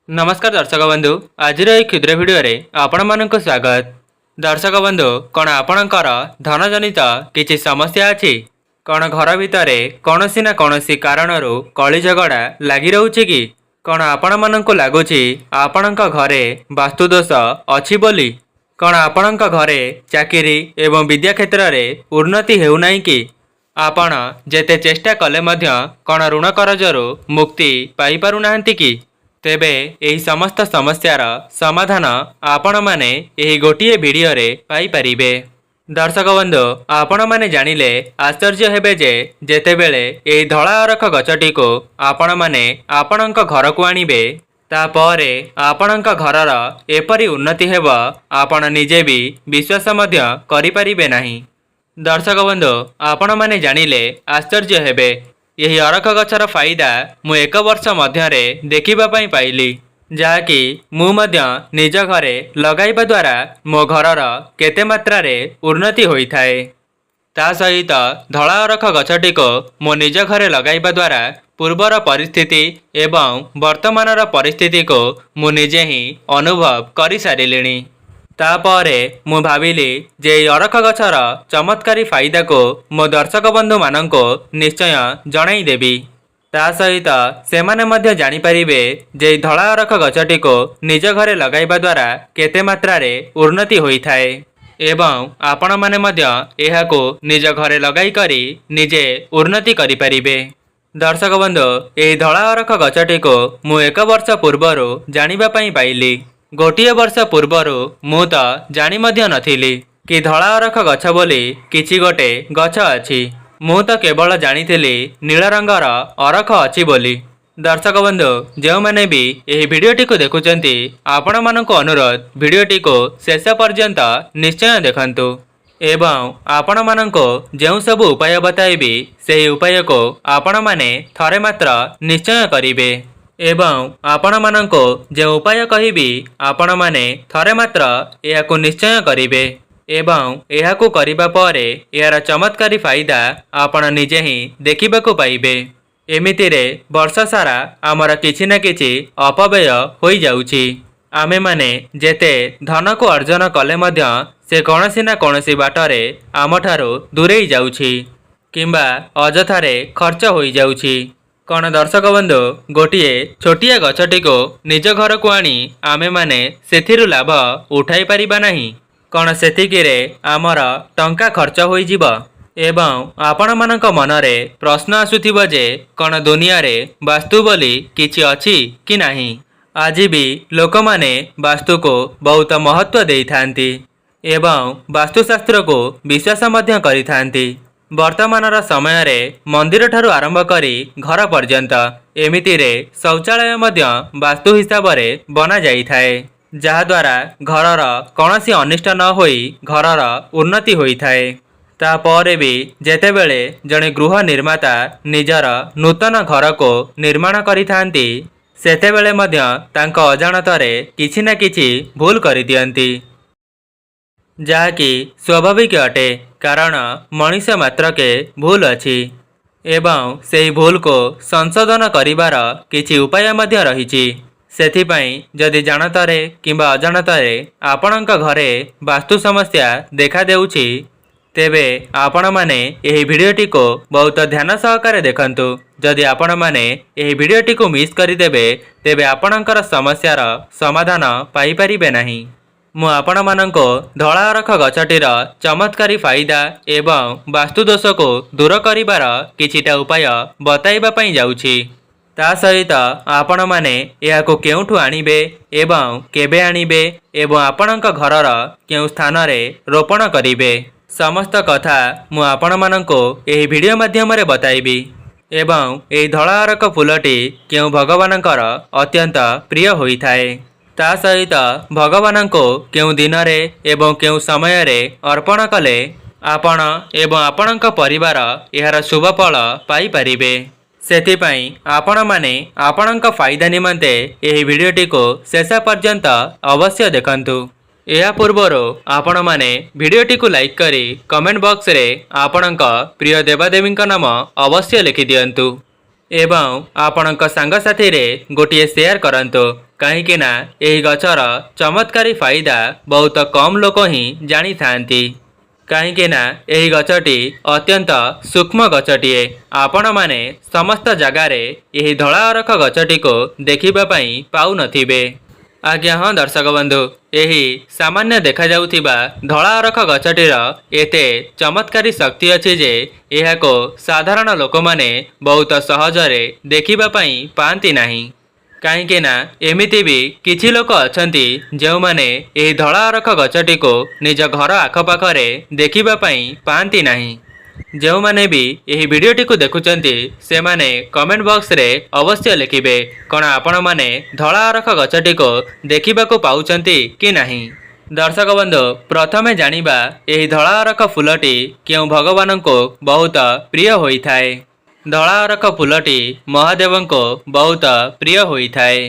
नमस्कार दर्शक बंधु आज क्षुद्र भिडियो आपण मानक स्वागत। दर्शक बंधु कौन आपणकर धन जनित किसी समस्या अच्छी कौन घर भितर कौनसी ना कौनसी कारण कली झगड़ा लगी रोचे कि कौन आपण मानक लगुच आपण घरे वास्तुदोष अच्छी बोली कौन आपण घरे चाकरी एवं विद्या क्षेत्र में उन्नति हेउना कि आपण जेते चेष्टा कले मध्य कौन ऋण करजरू मुक्ति पाई पारु नाहंती कि तेबे यही समस्त समस्यार समाधान आपण माने यही गोटिए वीडियो रे पाई परिबे। दर्शक बंधु आपण माने जानिले आश्चर्य हेबे जे जेतेबेले एही धला अरख गछटी को आपण माने आपणक घर को आनिबे तापरे आपणक घरर एपरी उन्नति हेबो आपण निजे भी विश्वास मध्य करि परिबे नाही। दर्शक बंधु आपण माने जानिले आश्चर्य हेबे यही अरख गछर फायदा मु एक वर्ष मध्य देखिबा पई पाइली जाकि मु मध्य निज घरे लगाइबा द्वारा मो घरर केते मात्रा रे उन्नति होई थाए। ता सहित धला अरख गछटी को मो निज घरे लगाइबा द्वारा पूर्वर परिस्थिति एवं वर्तमानर परिस्थिति को मु निजे ही अनुभव करि सारिलिणी। तापरे मु भाविली जे अरख गछर चमत्कारी फायदा को मो दर्शक बंधु माननको निश्चय जणाई देबी। ता सहित सेमाने मध्य जानी परिबे जे धला अरख गछटी को निज घरे लगाइबा द्वारा केते मात्रा रे उन्नति होई थाए एवं आपण माने मध्य एहाको निज घरे लगाई करी निजे उन्नति करि परिबे। दर्शक बंधु एही धला अरख गछटी को मु एक वर्ष पूर्वरु जानिबा पई पाइली। गोटिए वर्ष पूर्वरु मु तो जानी मध्य नथिली कि धला अरख गछ बोली किछि गोटे गछ अछि। मु तो केवल जानिथिली नील रंगर अरख अछि बोली। दर्शक बंधु जो माने भी यही वीडियोटी को देखुचंती आपण मानक अनुरोध वीडियोटी को शेष पर्यंत निश्चय देखंतु एवं आपण मानक जो सब उपाय बताइबी सेही उपाय को आपण माने थरे मात्र निश्चय करिवे एवं आपण मानको जो उपाय कहिबी आपण माने थरे मात्र एहाकु निश्चय करिवे एवं एहाकु करिबा परे यार चमत्कारी फायदा आपण निजे ही देखिबाकु पाइबे। एमितिरे वर्ष सारा आमर किछि ना किछि अपव्यय होई जाउछि। आमे माने जेते धन को अर्जन कले मध्य से कौनसी ना कौनसी बाटरे आमठारो दूरेई जाउछि किंबा अजथारे खर्च होई जाउछि। कौन दर्शक बंधु गोटिए छोटिया गछटी को निज घर को आनी आमे माने सेथिरु लाभ उठाई परिबा नाही कौन सेतिकिरे आमर टंका खर्च होई जिवो एवं आपण मानक मनरे प्रश्न आसुथिबो जे कौन दुनिया रे वास्तु बोली किछि अछि कि नाही। आज भी लोक माने वास्तु को बहुत महत्व देई थांती एवं वास्तुशास्त्र को विश्वास मध्य करि थांती। वर्तमानर समय रे मंदिर ठारू आरंभ करी घर पर्यंत एमिति रे शौचालय मध्य वास्तु हिसाब रे बना जाई थाए जहा द्वारा घरर कौनसी अनिष्ट न होई घरर उन्नति होई थाए। तापरे भी जेतेबेले जणे गृह निर्माता निजर नूतन घर को निर्माण करि थांती सेतेबेले मध्य तांको अजाणतरे किछि ना किछि भूल करि दियंती जाकि स्वाभाविक अटे कारण मनुष्य मात्र के भूल अछि एवं सेही भूल को संशोधन करिवार किछि उपाय मध्य रहिछि। सेथिपई जदि जानतरे किंबा अजाणतरे आपणक घरे वास्तु समस्या देखा देउछि तेबे आपण माने एही वीडियोटी को बहुत ध्यान सहकारे देखंतु। जदि आपण माने एही वीडियोटी को मिस करिदेबे तेबे आपणकर समस्यार समाधान पाई परिबे नाही। मु आपण मानको धला अरख गछटीर चमत्कारी फायदा एवं वास्तुदोष को दूर करिवार किछिटा उपाय बताइबा पई जाउछि। ता सहित आपण माने एहाको केउठु आनिबे एवं केबे आनिबे एवं आपणक घरर केउ स्थान रे रोपण करिबे समस्त कथा मु आपण मानको एही वीडियो माध्यम रे बताइबी एवं एही धला अरख फूलटी केउ भगवानकर अत्यंत प्रिय होई थाए। ता सहित भगवान को केउ दिन रे एवं केउ समय रे अर्पण कले आपण एवं आपणक परिवार यार शुभ फल पाई परिबे। सेथिपई आपण माने आपणक फायदा निमंते एही वीडियोटी को शेष पर्यंत अवश्य देखंतु। या पूर्वरो आपण माने वीडियोटी को लाइक करी कमेंट बॉक्स रे आपणक प्रिय देवादेवींक नाम अवश्य लिखि दियंतु एवं आपणक सांगसाथी रे गोटे शेयर करंतु कहीं ना यही गचर चमत्कारी फायदा बहुत कम लोक ही जानी थांती। कहीं ना यही गचटी अत्यंत सूक्ष्म गचटीए। आपण माने समस्त जगार यही धला अरख गचटी को देखिबा पई पाउ नथिबे। आज्ञा हाँ दर्शक बंधु, यही सामान्य देखा जाउथिबा धला अरख गचटीर एते चमत्कारी शक्ति अछि जे एहाको साधारण लोक माने बहुत सहजरे देखिबा पई पांती नाही। कहीं ना एमिति भी किछि लोक अछंती जो माने एही धला अरख गचटी को निज घर आखपाखरे देखिबा पई पांती नाही। जो माने भी यही वीडियोटी को देखुचंती से माने कमेंट बॉक्स रे अवश्य लिखिबे कौन आपण माने धला अरख गचटी को देखिबा को पाउचंती कि नहीं। दर्शक बंधु, प्रथमे जानिबा यही धला अरख फूलटी क्यों भगवान को बहुत प्रिय होई थाए। धला अरख फूलटी महादेव को बहुत प्रिय होई थाए।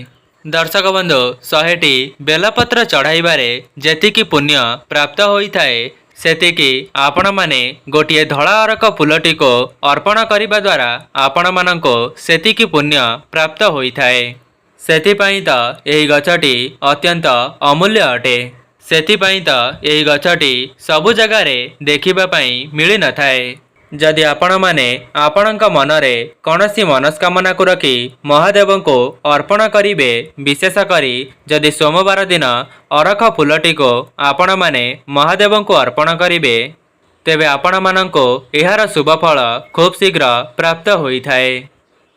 दर्शक बंधु, 100टी बेलपत्र चढ़ाइबारे जेतिकी पुण्य प्राप्त होई थाए सेतिकी आपण माने गोटे धला अरख फूलटी को अर्पण करिबा द्वारा आपण माननको सेतिकी पुण्य प्राप्त होई थाए। सेतिपई तो यही गचटी अत्यंत अमूल्य अटे। सेतिपई तो यही गचटी सबु जगार देखिबा पई मिली न थाए। जदि आपण माने आपणक मनरे कौनसी मनस्कामना को रखी महादेव को अर्पण करिवे, विशेष करी जदि सोमवार दिन अरख फूलटी को आपण माने महादेव को अर्पण करिवे, तेबे आपण माननको एहार शुभ फल खूब शीघ्र प्राप्त होई थाए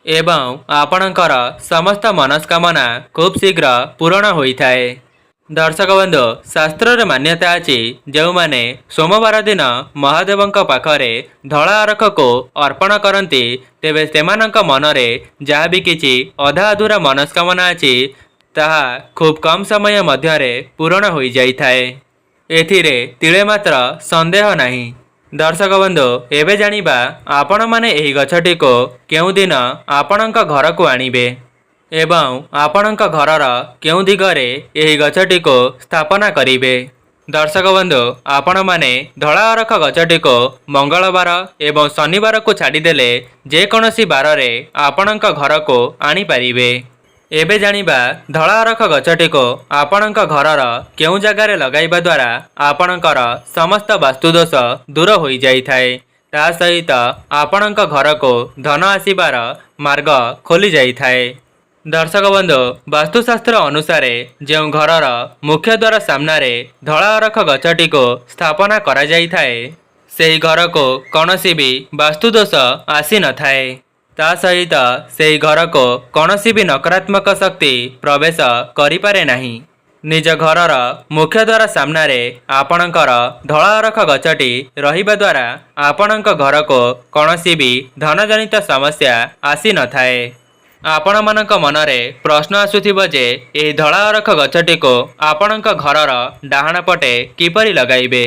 एवं आपणकर समस्त मनस्कामना खूब शीघ्र पूरण होई थाए। दर्शक बंधु, शास्त्र रे मान्यता अछि जो माने सोमवार दिन महादेव पाखरे धला अरख को अर्पण करती तेबे सेमानक मनरे जहाँ भी किछि अधा अधूरा मनस्कामना अछि ताहा खूब कम समय मध्यरे पूरण होई जाई थाए। एथिरे तिळे मात्र संदेह नहीं। दर्शक बंधु, एबे जानिबा आपण माने एही गछटी को केउ दिन आपणक घर को आनिबे एवं आपणक घरर केउ दिगरे एही गछटी को स्थापना करिवे। दर्शक बंधु, आपण माने धला अरख गछटी को मंगलवार एवं शनिवार को छाड़ीदेले जेकोसी बार रे आपणक घर को आनी पारिबे। एबे जानिबा धला अरख गछटी को आपणक घरर केउ जगार लगाइबा द्वारा आपणकर समस्त वास्तुदोष दूर होई जाई थाए। ता सहित आपणक घर को धन आसीबार मार्ग खोली जाई थाए। दर्शक बंधु, वास्तुशास्त्र अनुसार जो घरर मुख्य द्वार सामने धला अरख गछटी को स्थापना करा जाई थाए सेही घर को कौनसी भी वास्तुदोष आसी न थाए। ता सहित सेही घर को कौनसी भी नकारात्मक शक्ति प्रवेश करि पारे नहीं। निज घरर मुख्य द्वार सामने आपणकर धला अरख गछटी रहिबा द्वारा आपणक घर को कौनसी भी धनजनित समस्या आसी न थाए। आपण मानक मनरे प्रश्न आसुथिबो जे एही धला अरख गछटी को आपणक घरर डाहाण पटे किपरि लगाइबे।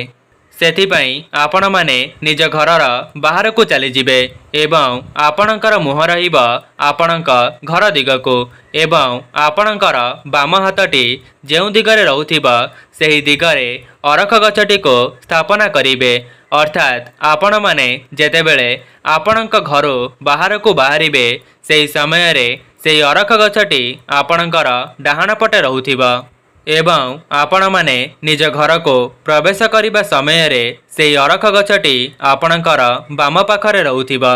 सेथिपई आपण माने निज घरर बाहर को चली जिबे एवं आपणकर मुह रहिबो आपणक घर दिगको एवं आपणकर बाम हाथटी जेउ दिगरे रहुथिबो सेही दिगरे अरख गछटी को स्थापना करिबे। अर्थात आपण माने जेतेबेले आपणक घरो बाहर को बाहरिबे सेही समय रे सेही अरख गछटी आपणकर डाहाण पटे रहुथिबो एवं आपण माने निज घर को प्रवेश करिबा समय रे सेही अरख गछटी आपणकर बाम पाखरे रहुथिबो।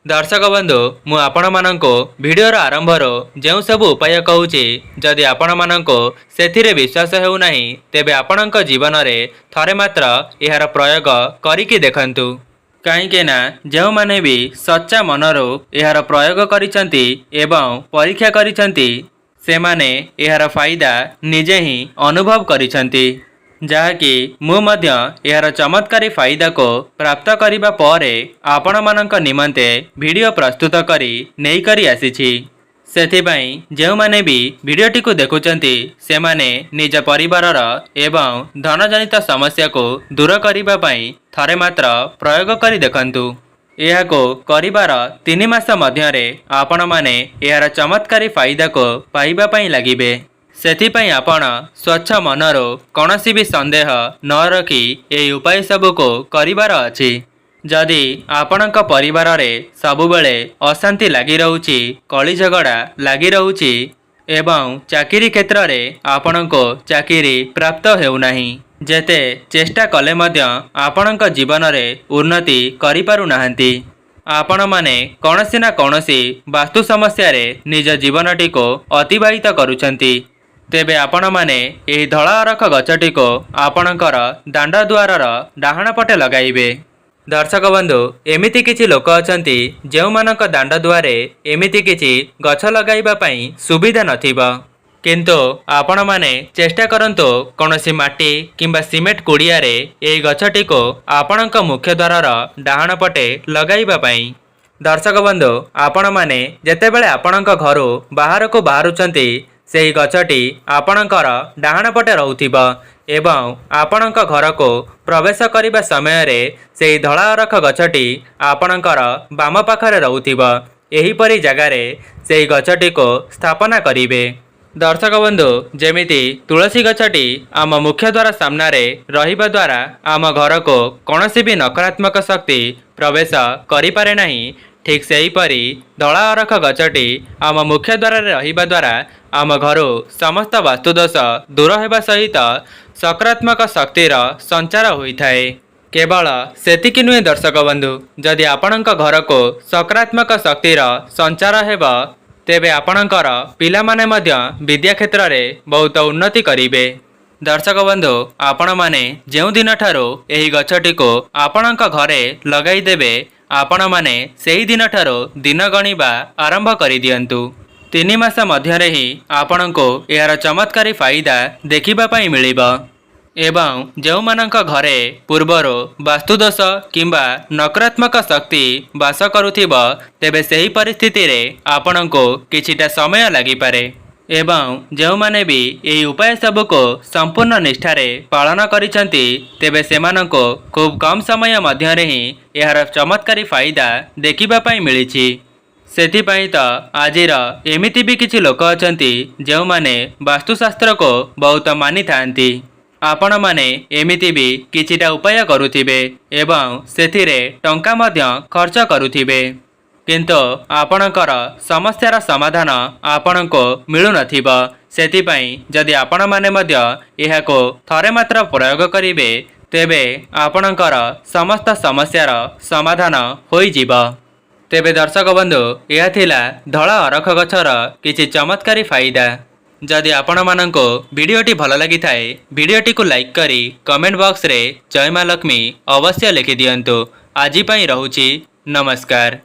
दर्शक बंधु, मु आपण माननको वीडियोर आरंभरो जेउ सब उपाय कहूची जदि आपण माननको सेथिरे विश्वास हेउ नाही तेबे आपणक जीवन रे थरे मात्र एहार प्रयोग करिकि देखंतु। कहीं ना जो माने भी सच्चा मनरो एहार प्रयोग करिसंती एवं परीक्षा करिसंती से माने एहार फायदा निजे ही अनुभव करिसंती, जहाँकि मु मध्य एहार चमत्कारी फायदा को प्राप्त करिबा परे आपण मानक निमंते वीडियो प्रस्तुत करी नेई करी आसीछि। सेथिपई जो माने भी वीडियोटी को देखुचंती से माने निज परिवारर एवं धनजनित समस्या को दूर करिबा पई थरे मात्र प्रयोग करी देखंतु। एहाको करिबार 3 मास मध्यरे आपण माने एहार चमत्कारी फायदा को पाइबा पई लागिबे। सेथिपई आपण स्वच्छ मनरो कौनसी भी संदेह न रखी एही उपाय सब को करिबार अछि। जदि आपणक परिवार रे सबुबेले अशांति लगी रहुछि, कली झगड़ा लगी रहुछि एवं चाकिरी क्षेत्र रे आपणको चाकिरी प्राप्त हेउनाही, जेते चेष्टा कले मध्य आपणक जीवन रे उन्नति करि पारु नाहंती, आपण माने कौनसी ना कौनसी वास्तु समस्या रे निज जीवनटी को अतिबाहित करुछंती, तेबे आपण माने एही धଳा अरख गछटी को आपणकर दांड द्वारर डाहाण पटे लगाइबे। दर्शक बंधु, एमिति किछि लोक अछंती जेउमानक दांड द्वारे एमिति किछि गछ लगाइबा पई सुविधा नथिबा, किंतु आपण माने चेष्टा करंतु कौनसी माटी किंबा सिमेंट कुड़िया रे एही गछटी को आपणक मुख्य द्वारर डाहाण पटे लगाइबा पई। दर्शक बंधु, आपण माने जेतेबेले आपणक घरु बाहर को बाहरुचंती सेही गछटी आपणकर डाहाण पटे रहुथिबा एवं आपणक घर को प्रवेश करिबा समय रे सेही धଳା अरख गछटी आपणकर बाम पाखरे रहुथिबा, एही परि जगह रे सेही गछटी को स्थापना करिवे। दर्शक बंधु, जेमिति तुलसी गछटी आम मुख्य द्वार सामना रे रहिबा द्वारा आम घर को कौनसी भी नकारात्मक शक्ति प्रवेश करि पारे नाही, ठीक सेहीपरि धଳା अरख गछटी आम मुख्य द्वार रे रहिबा द्वारा आम घरु समस्त वास्तुदोष दूर हेबा सहित सकारात्मक शक्तिर संचार होइथाए। केवल सेतिकी नुहे दर्शक बंधु, जदि आपणक घर को सकारात्मक शक्तिर संचार हेबा तेबे आपणकर पिलामाने मध्य विद्या क्षेत्र रे बहुत उन्नति करिवे। दर्शक बंधु, आपण माने जेउ दिन ठारो एही गछटी को आपणक घरे लगाई देबे, आपण माने सेही दिन ठारो दिन गणिबा आरंभ करि दियंतु। 3 मास मध्य ही आपणको यार चमत्कारी फायदा देखिबा पई मिलिबा एवं जो मानक घरे पूर्वरो वास्तुदोष किंबा नकारात्मक शक्ति वास करुथिबा तेबे सेही परिस्थिति रे आपणको किछिटा समय लागि पारे एवं जो माने भी एही उपाय सब को संपूर्ण निष्ठारे पालन करिसंती तेबे सेमानको खूब कम समय मध्य रे ही यार चमत्कारी फायदा देखिबा पई मिलिछि। सेथिपाई तो आजिर एमिति भी किछि लोक अछंती जो माने वास्तुशास्त्र को बहुत मानि थांती, आपण माने एमिति भी किछिटा उपाय करुथिबे एवं सेथिरे टंका मध्य खर्च करुथिबे, किंतु आपणकर समस्यार समाधान आपणको मिलु नथिबा। सेथिपाई जदि आपण माने मध्य एहाको थरे मात्र प्रयोग करिवे तेबे आपणकर समस्त समस्यार समाधान होई जिबा। तेबे दर्शक बंधु, यह थिला धଳା अरख गछर किछि चमत्कारी फायदा। जदि आपण माननको वीडियोटी भल लगी थाए वीडियोटी को लाइक करी कमेंट बॉक्स रे जय मां लक्ष्मी अवश्य लिखि दियंतु। आजि पई रहुछि, नमस्कार।